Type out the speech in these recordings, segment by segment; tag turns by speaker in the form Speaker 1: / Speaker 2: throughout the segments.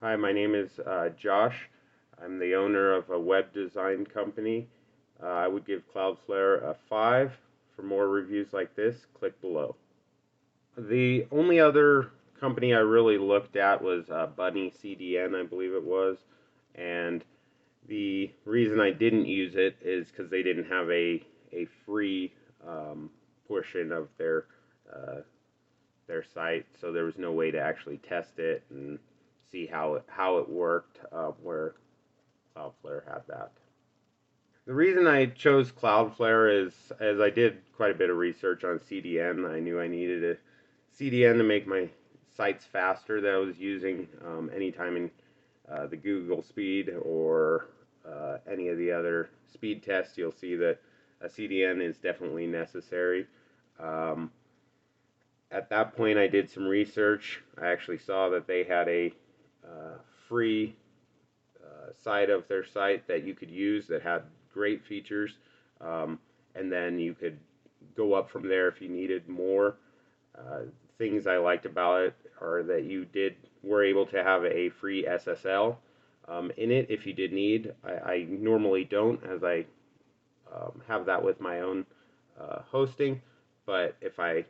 Speaker 1: Hi, my name is Josh. I'm the owner of a web design company. I would give Cloudflare a 5. For more reviews like this, click below. The only other company I really looked at was Bunny CDN, I believe it was. And the reason I didn't use it is because they didn't have a free portion of uh, their site, so there was no way to actually test it and see how it worked where Cloudflare had that. The reason I chose Cloudflare is as I did quite a bit of research on CDN. I knew I needed a CDN to make my sites faster that I was using anytime in the Google Speed or any of the other speed tests. You'll see that a CDN is definitely necessary. Um, at that point, I did some research. I actually saw that they had a free side of their site that you could use that had great features, and then you could go up from there if you needed more. Uh, Things I liked about it are that you were able to have a free SSL in it if you did need. I normally don't, as I have that with my own hosting, but if I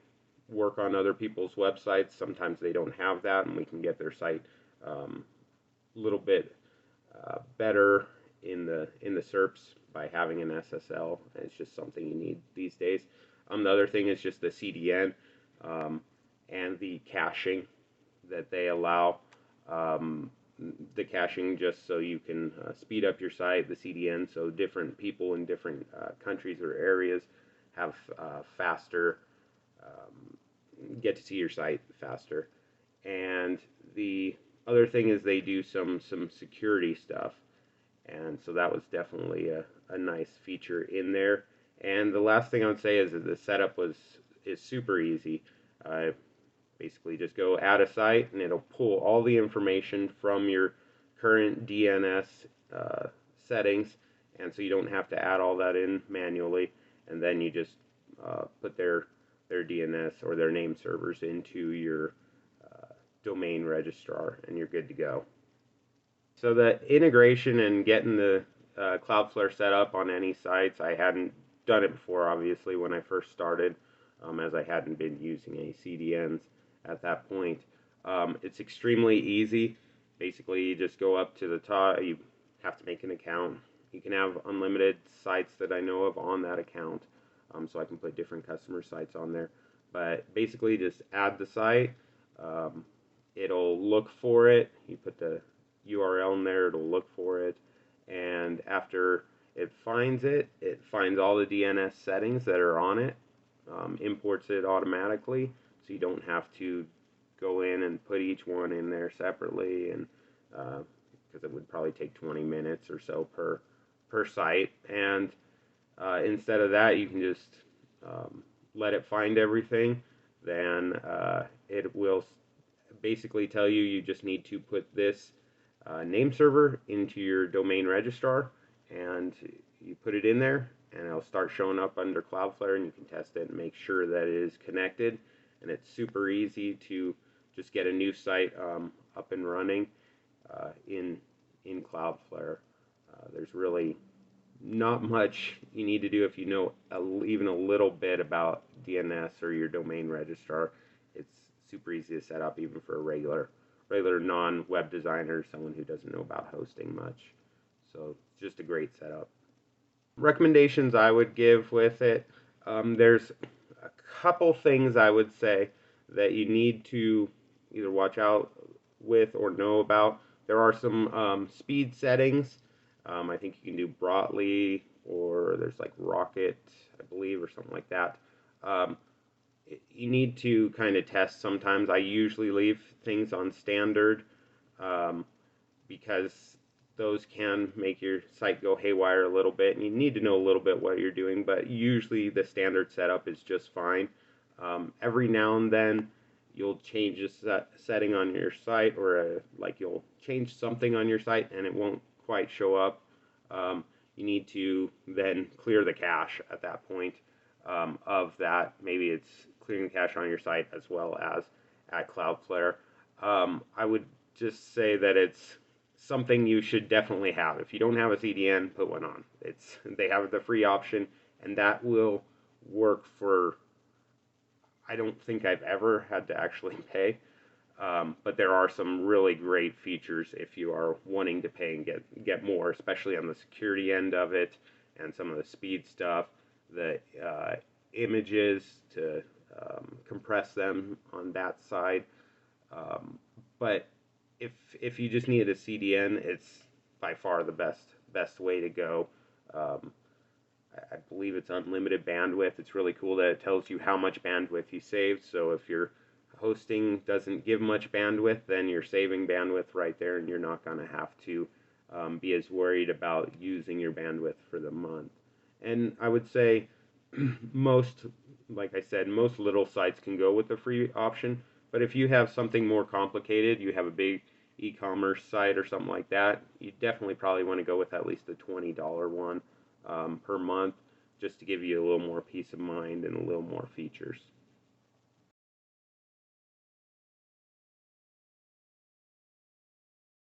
Speaker 1: work on other people's websites, sometimes they don't have that, and we can get their site a little bit better in the SERPs by having an SSL. It's just something you need these days. The other thing is just the CDN um, and the caching that they allow. Um, the caching just so you can speed up your site, the CDN, so different people in different countries or areas have faster, get to see your site faster. And the other thing is they do some security stuff, and so that was definitely a nice feature in there. And the last thing I would say is that the setup is super easy. Basically, just go add a site, and it'll pull all the information from your current DNS uh, settings, and so you don't have to add all that in manually. And then you just put their DNS or their name servers into your domain registrar, and you're good to go. So the integration and getting the Cloudflare set up on any sites, I hadn't done it before, obviously, when I first started, as I hadn't been using any CDNs at that point. It's extremely easy. Basically, you just go up to the top. You have to make an account. You can have unlimited sites that I know of on that account, so I can put different customer sites on there. But basically, just add the site. Um, it'll look for it. You put the URL in there, it'll look for it, and after it finds all the DNS settings that are on it, imports it automatically, so you don't have to go in and put each one in there separately, and because it would probably take 20 minutes or so per site, and instead of that, you can just let it find everything. Then it will basically tell you you just need to put this name server into your domain registrar, and you put it in there, and it'll start showing up under Cloudflare, and you can test it and make sure that it is connected. And it's super easy to just get a new site up and running in Cloudflare. There's really not much you need to do if you know even a little bit about DNS or your domain registrar. It's super easy to set up even for a regular non-web designer, someone who doesn't know about hosting much. So it's just a great setup. Recommendations I would give with it, there's a couple things I would say that you need to either watch out with or know about. There are some speed settings. I think you can do Brotli, or there's like Rocket, I believe, or something like that. Um, you need to kind of test sometimes. I usually leave things on standard um, because those can make your site go haywire a little bit, and you need to know a little bit what you're doing, but usually the standard setup is just fine. Every now and then, you'll change a setting on your site, or like you'll change something on your site and it won't quite show up. You need to then clear the cache at that point of that. Maybe it's clearing the cache on your site as well as at Cloudflare. I would just say that it's something you should definitely have. If you don't have a CDN, put one on. They have the free option, and that will work for. I don't think I've ever had to actually pay, but there are some really great features if you are wanting to pay and get more, especially on the security end of it, and some of the speed stuff, the images to compress them on that side. But if you just needed a CDN, it's by far the best way to go. Um, I believe it's unlimited bandwidth. It's really cool that it tells you how much bandwidth you saved. So if your hosting doesn't give much bandwidth, then you're saving bandwidth right there, and you're not going to have to be as worried about using your bandwidth for the month. And I would say most, like I said, most little sites can go with the free option. But if you have something more complicated, you have a big e-commerce site or something like that, you definitely probably want to go with at least the $20 one per month, just to give you a little more peace of mind and a little more features.